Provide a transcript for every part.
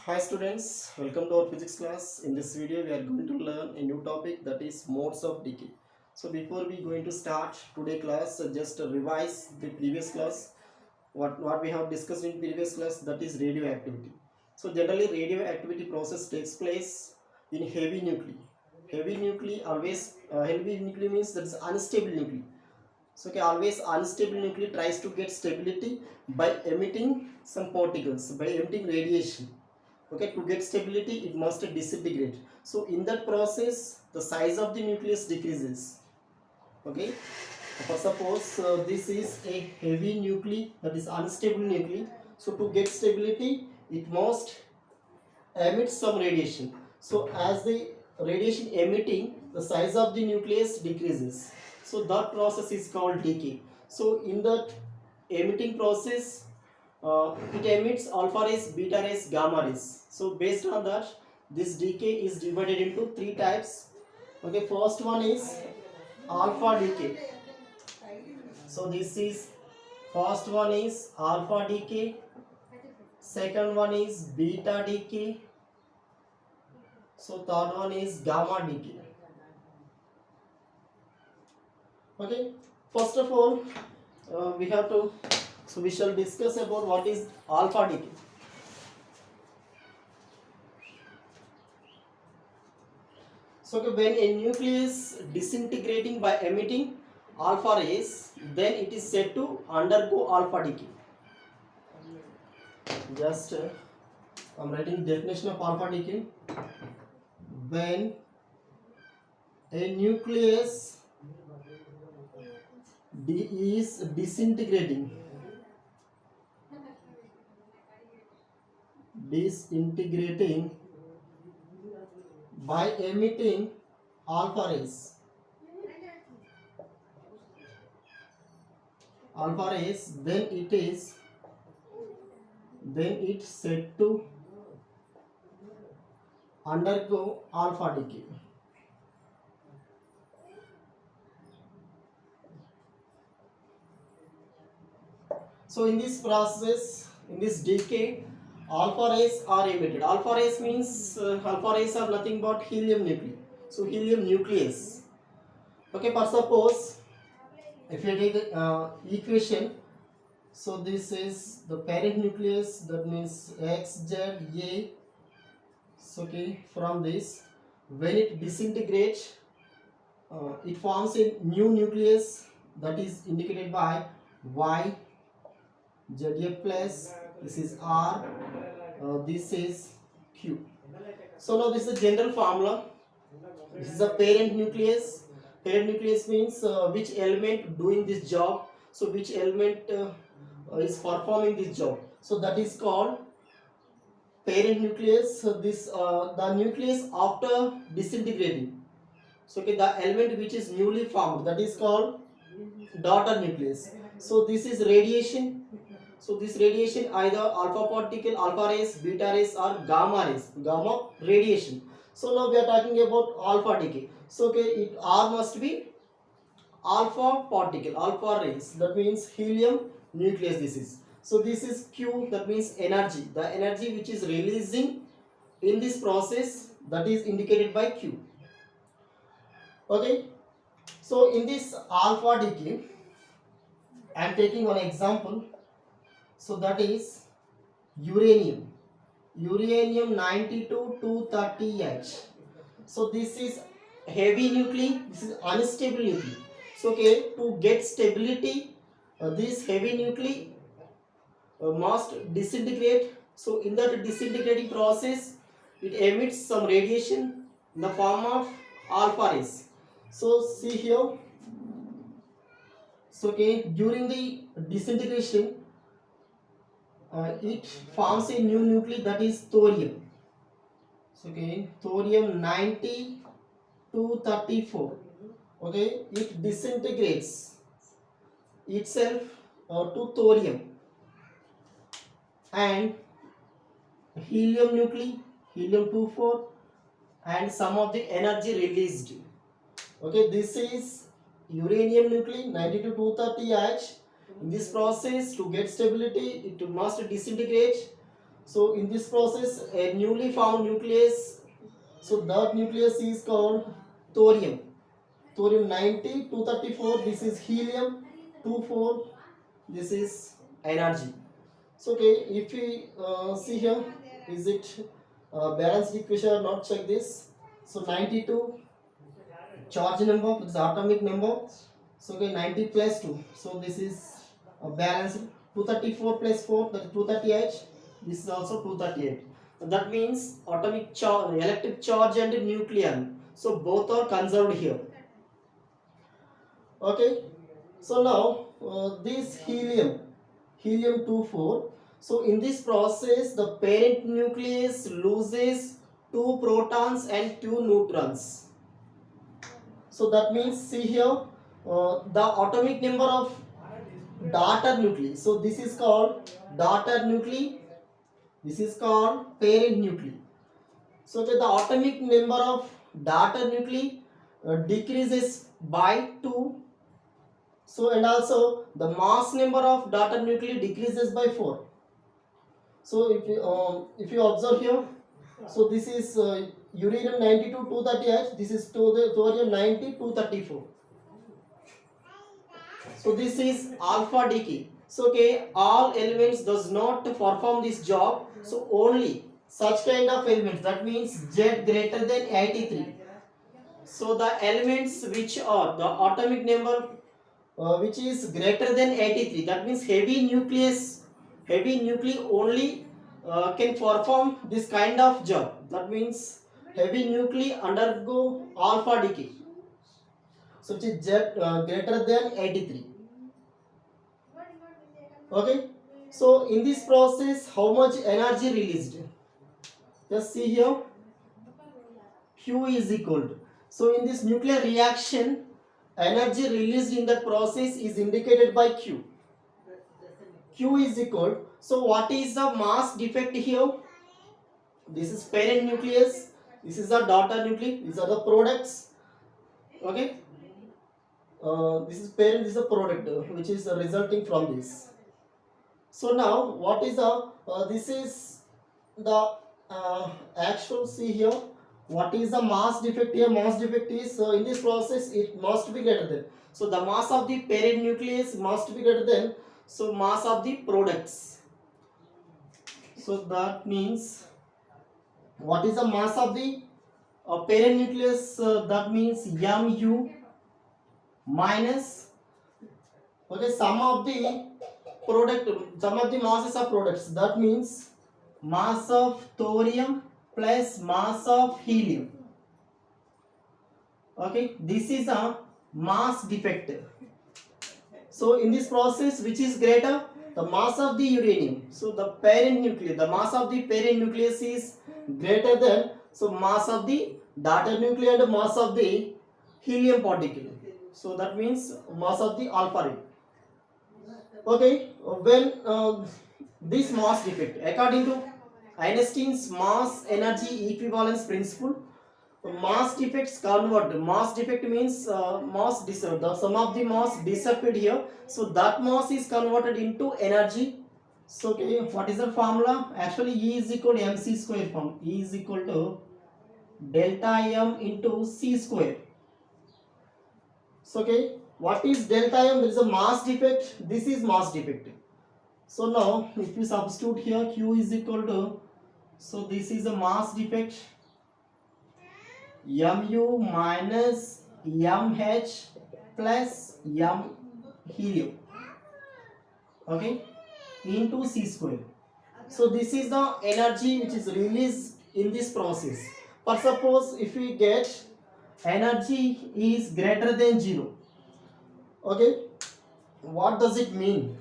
Hi students, welcome to our physics class. In this video we are going to learn a new topic, that is modes of decay. So before we going to start today class, just revise the previous class. What we have discussed in previous class, that is radioactivity. So generally radioactivity process takes place in heavy nuclei. Heavy nuclei means that is unstable nuclei. So okay, always unstable nuclei tries to get stability by emitting some particles, by emitting radiation. Okay, to get stability it must disintegrate. So in that process the size of the nucleus decreases. Okay, for suppose this is a heavy nuclei, that is unstable nuclei. So to get stability it must emit some radiation. So as the radiation emitting, the size of the nucleus decreases. So that process is called decay. So in that emitting process, it emits alpha rays, beta rays, gamma rays. So based on that, this decay is divided into three types. Okay, first one is alpha decay. So this is first one is alpha decay, second one is beta decay, so third one is gamma decay. Okay, first of all, we have to, so we shall discuss about what is alpha decay. So okay, when a nucleus disintegrating by emitting alpha rays, then it is said to undergo alpha decay. Just I'm writing definition of alpha decay. When a nucleus is disintegrating by emitting alpha rays, then it's said to undergo alpha decay. So in this process, in this decay, alpha rays are emitted. Alpha rays means alpha rays are nothing but helium nuclei. So helium nucleus. Okay, for suppose if you take the equation, so this is the parent nucleus, that means XZA. So okay, from this, when it disintegrates, it forms a new nucleus, that is indicated by Y, ZA plus, this is R, this is Q. So now this is a general formula. This is a parent nucleus. Parent nucleus means which element doing this job. So which element is performing this job. So that is called parent nucleus. So this the nucleus after disintegrating. So okay, the element which is newly formed, that is called daughter nucleus. So this is radiation. So this radiation either alpha particle, alpha rays, beta rays or gamma radiation. So now we are talking about alpha decay. So okay, it R must be alpha particle, alpha rays, that means helium nucleus this is. So this is Q, that means energy. The energy which is releasing in this process, that is indicated by Q. Okay, so in this alpha decay, I am taking one example. So that is uranium. Uranium 92 230H. So this is heavy nuclei, this is unstable nuclei. So okay, to get stability, this heavy nuclei must disintegrate. So in that disintegrating process, it emits some radiation in the form of alpha rays. So see here. So okay, during the disintegration, it forms a new nuclei, that is thorium. So okay, thorium 90 234. Okay, it disintegrates itself to thorium and helium nuclei, helium 24, and some of the energy released. Okay, this is uranium nuclei 92 230H. In this process, to get stability, it must disintegrate. So in this process, a newly found nucleus, so that nucleus is called thorium. Thorium 90, 234, this is helium 24, this is energy. So okay, if we see here, is it balanced equation or not, check this. So 92 charge number, it's atomic number. So okay, 90 plus 2, so this is a balanced. 234 plus 4, that is 238. This is also 238. That means atomic charge, electric charge and nucleon, so both are conserved here. Okay, so now this helium 24, so in this process the parent nucleus loses 2 protons and 2 neutrons. So that means, see here, the atomic number of daughter nuclei, so this is called daughter nuclei, this is called parent nuclei. So the atomic number of daughter nuclei decreases by 2. So and also the mass number of daughter nuclei decreases by 4. So if you observe here, so this is uranium 92 238, this is thorium 90 234. So this is alpha decay. So okay, all elements does not perform this job. So only such kind of elements, that means Z greater than 83. So the elements which are the atomic number which is greater than 83, that means heavy nuclei only can perform this kind of job. That means heavy nuclei undergo alpha decay. So it is Z greater than 83. Okay, so in this process how much energy released? Just see here, Q is equal to, so in this nuclear reaction energy released in that process is indicated by Q. Q is equal, so what is the mass defect here? This is parent nucleus, this is the daughter nuclei, these are the products. Okay, this is parent, this is the product which is resulting from this. So now what is the this is the actual, see here, what is the mass defect here? Mass defect is in this process it must be greater than, so the mass of the parent nucleus must be greater than, so mass of the products. So that means what is the mass of the parent nucleus? That means Mu minus, okay, sum of the product, sum of the masses of products, that means mass of thorium plus mass of helium. Okay, this is a mass defect. So in this process which is greater? The mass of the uranium, so the parent nucleus, the mass of the parent nucleus is greater than, so mass of the daughter nucleus and mass of the helium particle, so that means mass of the alpha ring. Okay, when this mass defect, according to Einstein's mass energy equivalence principle, mass defects convert. Mass defect means mass disappeared. The sum of the mass disappeared here, so that mass is converted into energy. So okay, what is the formula? Actually, E is equal to mc square form. E is equal to delta m into c square. So okay, what is delta m? There is a mass defect. This is mass defect. So now if you substitute here, Q is equal to, so this is a mass defect, Mu minus Mh plus M helium, okay, into c square. So this is the energy which is released in this process. For suppose if we get energy is greater than 0, okay, what does it mean?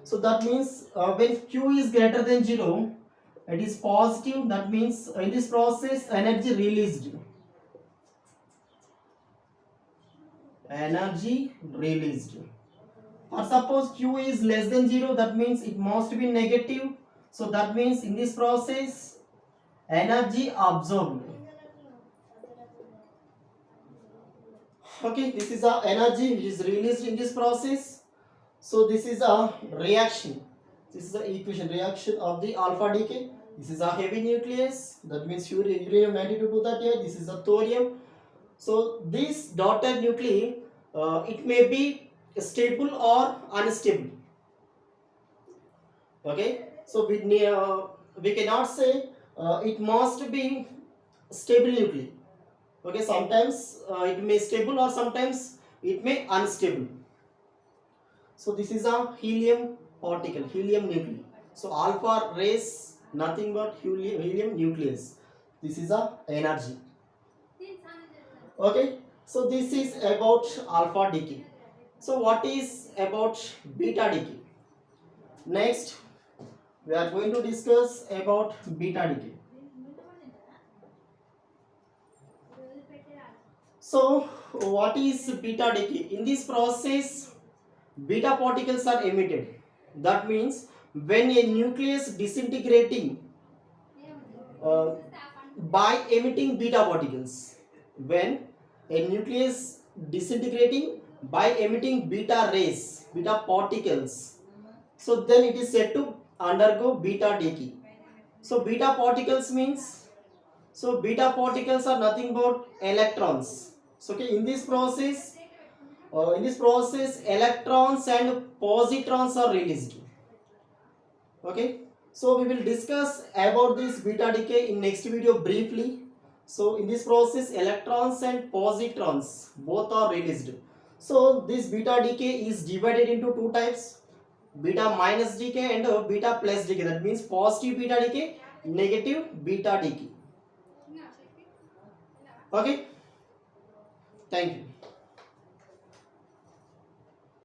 So that means when Q is greater than 0, it is positive. That means in this process energy released, or suppose Q is less than 0, that means it must be negative. So that means in this process energy absorbed. Okay, this is the energy which is released in this process. So this is a reaction, this is the equation, reaction of the alpha decay. This is a heavy nucleus. That means uranium 92 This is a thorium. So this daughter nuclei, it may be stable or unstable. Okay. So we cannot say it must be stable nuclei. Okay. Sometimes it may stable or sometimes it may unstable. So this is a helium particle, helium nuclei. So alpha rays nothing but helium nucleus. This is a energy. Okay. So this is about alpha decay. So what is about beta decay? Next we are going to discuss about beta decay. So what is beta decay? In this process beta particles are emitted. That means when a nucleus disintegrating by emitting beta particles, when a nucleus disintegrating by emitting beta rays, beta particles, so then it is said to undergo beta decay. So beta particles means, so beta particles are nothing but electrons. So okay, in this process electrons and positrons are released. Okay, so we will discuss about this beta decay in next video briefly. So in this process electrons and positrons both are released. So this beta decay is divided into two types, beta minus decay and beta plus decay. That means positive beta decay, negative beta decay. Okay, thank you.